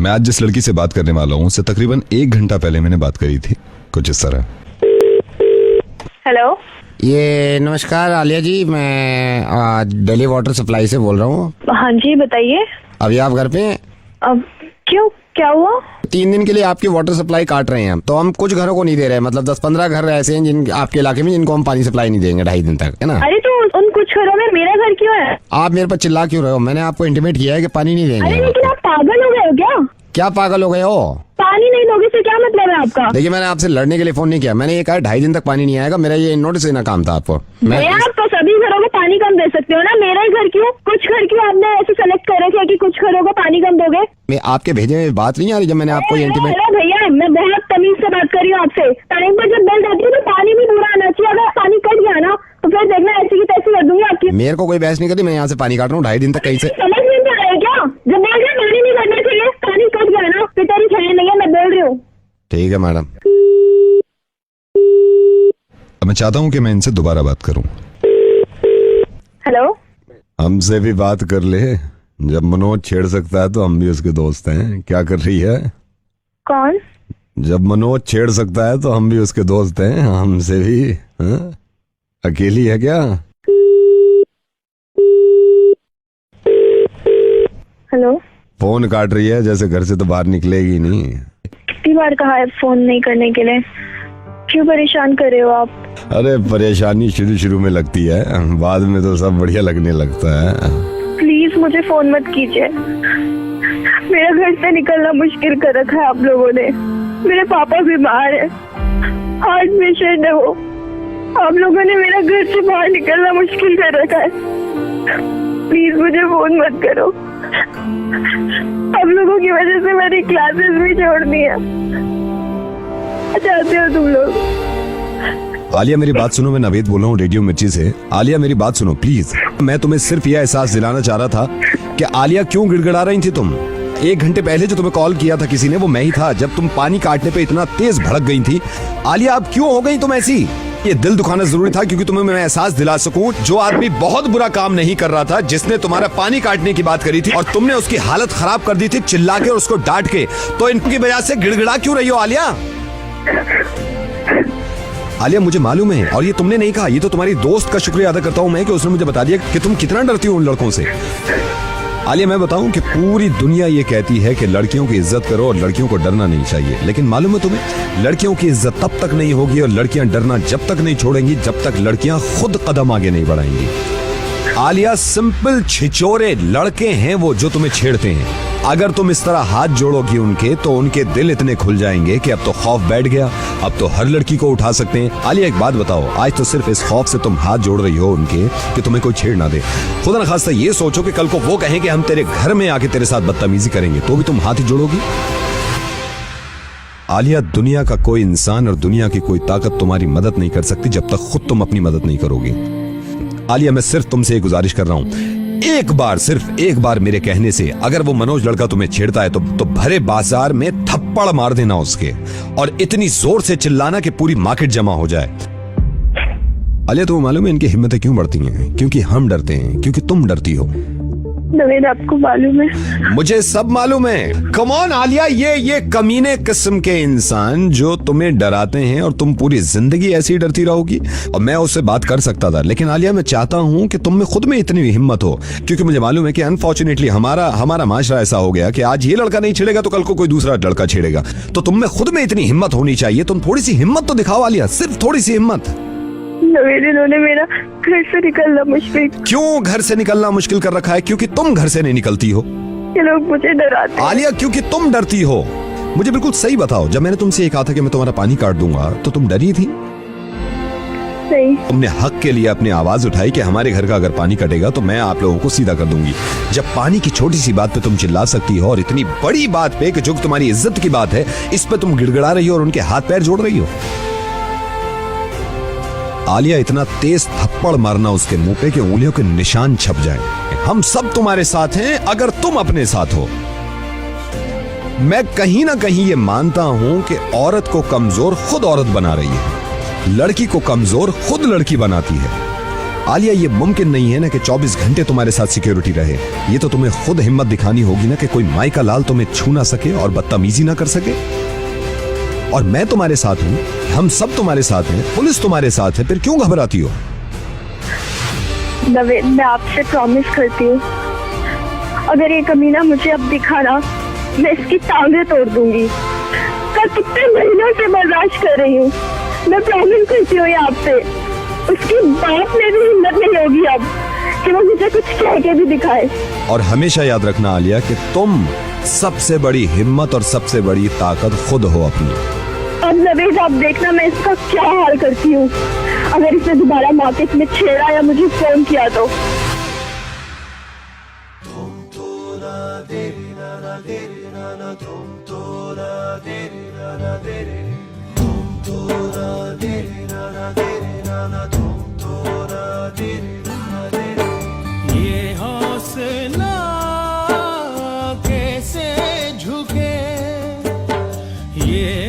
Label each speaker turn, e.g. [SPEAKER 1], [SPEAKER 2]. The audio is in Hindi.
[SPEAKER 1] मैं आज जिस लड़की से बात करने वाला हूँ उससे तकरीबन 1 घंटा पहले मैंने बात करी थी, कुछ इस तरह।
[SPEAKER 2] हेलो,
[SPEAKER 3] ये नमस्कार आलिया जी, मैं दिल्ली वाटर सप्लाई से बोल रहा हूँ।
[SPEAKER 2] हाँ जी बताइए।
[SPEAKER 3] अभी आप घर पे हैं?
[SPEAKER 2] अब क्यों, क्या हुआ?
[SPEAKER 3] 3 दिन के लिए आपकी वाटर सप्लाई काट रहे हैं हम, तो हम कुछ घरों को नहीं दे रहे हैं। मतलब 10-15 घर ऐसे हैं जिन आपके इलाके में जिनको हम पानी सप्लाई नहीं देंगे 2.5 दिन तक, है ना।
[SPEAKER 2] अरे तो उन कुछ घरों में मेरा घर क्यों है?
[SPEAKER 3] आप मेरे पर चिल्ला क्यों रहे हो? मैंने आपको इंटीमेट किया है कि पानी नहीं
[SPEAKER 2] अरे
[SPEAKER 3] देंगे।
[SPEAKER 2] लेकिन आप पागल हो गए हो क्या?
[SPEAKER 3] क्या पागल हो गए हो?
[SPEAKER 2] पानी नहीं दोगे से क्या मतलब है आपका?
[SPEAKER 3] देखिए, मैंने आपसे लड़ने के लिए फोन नहीं किया। मैंने ये कहा 2.5 दिन तक पानी नहीं आएगा। मेरा ये नोटिस देना काम था आपको।
[SPEAKER 2] यार तो सभी घरों को पानी कम दे सकते हो ना, मेरा ही घर क्यों? कुछ घर क्यों आपने ऐसे सेलेक्ट कर रखे हैं कि कुछ घरों को पानी कम दोगे?
[SPEAKER 3] मैं आपके भेजे में बात नहीं आ रही जब मैंने आपको ये इंटीमेट।
[SPEAKER 2] अरे भैया, मैं बहुत तमीज से बात कर रही हूँ आपसे। टाइम पर जब बिल जाती है तो पानी भी पूरा आना चाहिए। अगर पानी कट गया ना तो फिर देखना ऐसी की तैसी कर दूंगी आपकी।
[SPEAKER 3] मेरे को कोई बहस नहीं करती, मैं यहाँ से पानी काट रहा हूँ 2.5 दिन तक। कहीं से
[SPEAKER 2] समझ नहीं आ रहा है क्या? जब बोल रहे पानी नहीं करना चाहिए, पानी कट गया ना फिर तेरी खैर नहीं है, मैं बोल रही हूँ।
[SPEAKER 3] ठीक है मैडम।
[SPEAKER 1] मैं चाहता हूँ कि मैं इनसे दोबारा बात करूँ।
[SPEAKER 2] हेलो,
[SPEAKER 3] हमसे भी बात कर ले। जब मनोज छेड़ सकता है तो हम भी उसके दोस्त हैं। क्या कर रही है?
[SPEAKER 2] कौन?
[SPEAKER 3] जब मनोज छेड़ सकता है तो हम भी उसके दोस्त हैं, हमसे भी। हाँ? अकेली है क्या?
[SPEAKER 2] हेलो,
[SPEAKER 3] फोन काट रही है, जैसे घर से तो बाहर निकलेगी नहीं।
[SPEAKER 2] कितनी बार कहा है फोन नहीं करने के लिए? क्यों परेशान कर रहे हो आप?
[SPEAKER 3] अरे परेशानी शुरू में लगती है, बाद में तो सब बढ़िया लगने लगता है।
[SPEAKER 2] प्लीज मुझे फोन मत कीजिए। मेरा घर से निकलना मुश्किल कर रखा है आप लोगों ने। मेरे पापा बीमार है, हार्ट पेशेंट है वो। आप लोगों ने मेरा घर से बाहर निकलना मुश्किल कर रखा है। प्लीज मुझे फोन मत करो। आप लोगों की वजह से मेरी क्लासेस भी छोड़ दी है। चाहते हो तुम लोग?
[SPEAKER 1] आलिया मेरी बात सुनो, मैं नवेद बोल रहा हूँ रेडियो मिर्ची से। आलिया मेरी बात सुनो प्लीज। मैं तुम्हें सिर्फ यह एहसास दिलाना चाह रहा था कि आलिया क्यों गिड़गिड़ा रही थी तुम। 1 घंटे पहले जो तुम्हें कॉल किया था किसी ने, वो मैं ही था। जब तुम पानी काटने पे इतना तेज भड़क गई थी। आलिया अब क्यों हो गई तुम ऐसी? ये दिल दुखाना जरूरी था क्योंकि तुम्हें मैं एहसास दिला सकूं, जो आदमी बहुत बुरा काम नहीं कर रहा था, जिसने तुम्हारा पानी काटने की बात करी थी और तुमने उसकी हालत खराब कर दी थी चिल्ला के और उसको डांट के, तो इनकी वजह से गिड़गिड़ा क्यों रही हो आलिया? आलिया मुझे मालूम है, और ये तुमने नहीं कहा, ये तो तुम्हारी दोस्त का शुक्रिया अदा करता हूं मैं कि उसने मुझे बता दिया कि तुम कितना डरती हो उन लड़कों से। आलिया मैं बताऊं कि पूरी दुनिया ये कहती है कि लड़कियों की इज्जत करो और लड़कियों को डरना नहीं चाहिए, लेकिन मालूम है तुम्हें, लड़कियों की इज्जत तब तक नहीं होगी और लड़कियां डरना जब तक नहीं छोड़ेंगी जब तक लड़कियां खुद कदम आगे नहीं बढ़ाएंगी। आलिया सिंपल छिचोरे लड़के हैं वो जो तुम्हें छेड़ते हैं। अगर तुम इस तरह हाथ जोड़ोगी उनके, तो उनके दिल इतने खुल जाएंगे कि अब तो खौफ बैठ गया, अब तो हर लड़की को उठा सकते हैं। आलिया एक बात बताओ, आज तो सिर्फ इस खौफ से तुम हाथ जोड़ रही हो उनके कि तुम्हें कोई छेड़ ना दे। खुदा न खास्ता ये सोचो कि कल को वो कहें कि हम तेरे घर में आके तेरे साथ बदतमीजी करेंगे, तो भी तुम हाथ ही जोड़ोगी? आलिया दुनिया का कोई इंसान और दुनिया की कोई ताकत तुम्हारी मदद नहीं कर सकती जब तक खुद तुम अपनी मदद नहीं करोगी। आलिया मैं सिर्फ तुमसे एक गुजारिश कर रहा हूं, एक बार, सिर्फ एक बार मेरे कहने से अगर वो मनोज लड़का तुम्हें छेड़ता है तो भरे बाजार में थप्पड़ मार देना उसके, और इतनी जोर से चिल्लाना कि पूरी मार्केट जमा हो जाए। आलिया तुम्हें मालूम है इनकी हिम्मतें क्यों बढ़ती हैं? क्योंकि हम डरते हैं, क्योंकि तुम डरती हो।
[SPEAKER 2] नवेद आपको मालूम है?
[SPEAKER 1] मुझे सब मालूम है। कम ऑन आलिया, ये कमीने किस्म के इंसान जो तुम्हें डराते हैं और तुम पूरी जिंदगी ऐसी डरती रहोगी। और मैं उससे बात कर सकता था, लेकिन आलिया मैं चाहता हूं कि तुम में खुद में इतनी हिम्मत हो, क्योंकि मुझे मालूम है कि अनफॉर्चुनेटली हमारा माशरा ऐसा हो गया कि आज ये लड़का नहीं छेड़ेगा तो कल को कोई दूसरा लड़का छेड़ेगा। तो तुम में खुद में इतनी हिम्मत होनी चाहिए। तुम थोड़ी सी हिम्मत तो दिखाओ आलिया, सिर्फ थोड़ी सी हिम्मत।
[SPEAKER 2] नवेद, इन्होंने मेरा घर से निकलना मुश्किल।
[SPEAKER 1] क्यों घर से निकलना मुश्किल कर रखा है? क्योंकि तुम घर से नहीं निकलती हो।
[SPEAKER 2] ये लोग मुझे डराते हैं।
[SPEAKER 1] आलिया क्योंकि तुम डरती हो। मुझे बिल्कुल सही बताओ, जब मैंने तुमसे ये कहा था कि मैं तुम्हारा पानी काट दूंगा तो तुम डरी थी?
[SPEAKER 2] नहीं।
[SPEAKER 1] तुमने हक के लिए अपनी आवाज उठाई कि हमारे घर का अगर पानी कटेगा तो मैं आप लोगों को सीधा कर दूंगी। जब पानी की छोटी सी बात पे तुम चिल्ला सकती हो और इतनी बड़ी बात पे कि जो तुम्हारी इज्जत की बात है इस पे तुम गिड़गिड़ा रही हो और उनके हाथ पैर जोड़ रही हो। आलिया इतना तेज थप्पड़ मारना उसके मुंह पे कि उंगलियों के निशान छप जाएं। हम सब तुम्हारे साथ हैं अगर तुम अपने साथ हो। मैं कहीं ना कहीं ये मानता हूं कि औरत को कमजोर खुद औरत बना रही है, लड़की को कमजोर खुद लड़की बनाती है। आलिया, ये मुमकिन नहीं है ना कि 24 घंटे तुम्हारे साथ सिक्योरिटी रहे। ये तो तुम्हें खुद हिम्मत दिखानी होगी ना कि कोई माई का लाल तुम्हें छू ना सके और बदतमीजी ना कर सके। और मैं तुम्हारे साथ हूं, हम सब तुम्हारे साथ हैं, पुलिस तुम्हारे साथ है, फिर क्यों घबराती हो?
[SPEAKER 2] नवेद, मैं आपसे प्रॉमिस करती हूँ, अगर ये कमीना मुझे अब दिखा ना, मैं इसकी टांगें तोड़ दूंगी। कल कितने महीनों से बर्दाश्त कर रही हूँ, मैं प्रॉमिस करती हूँ ये आपसे। उसकी बात में भी हिम्मत नहीं होगी अब कि वो मुझे कुछ कह के भी दिखाए।
[SPEAKER 1] और हमेशा याद रखना आलिया कि तुम सबसे बड़ी हिम्मत और सबसे बड़ी ताकत खुद हो अपनी।
[SPEAKER 2] अब नवेद, आप देखना मैं इसका क्या हाल करती हूँ। अगर इसने दोबारा मार्केट में छेड़ा या मुझे फोन किया तो।
[SPEAKER 4] ये हौसला कैसे झुके, ये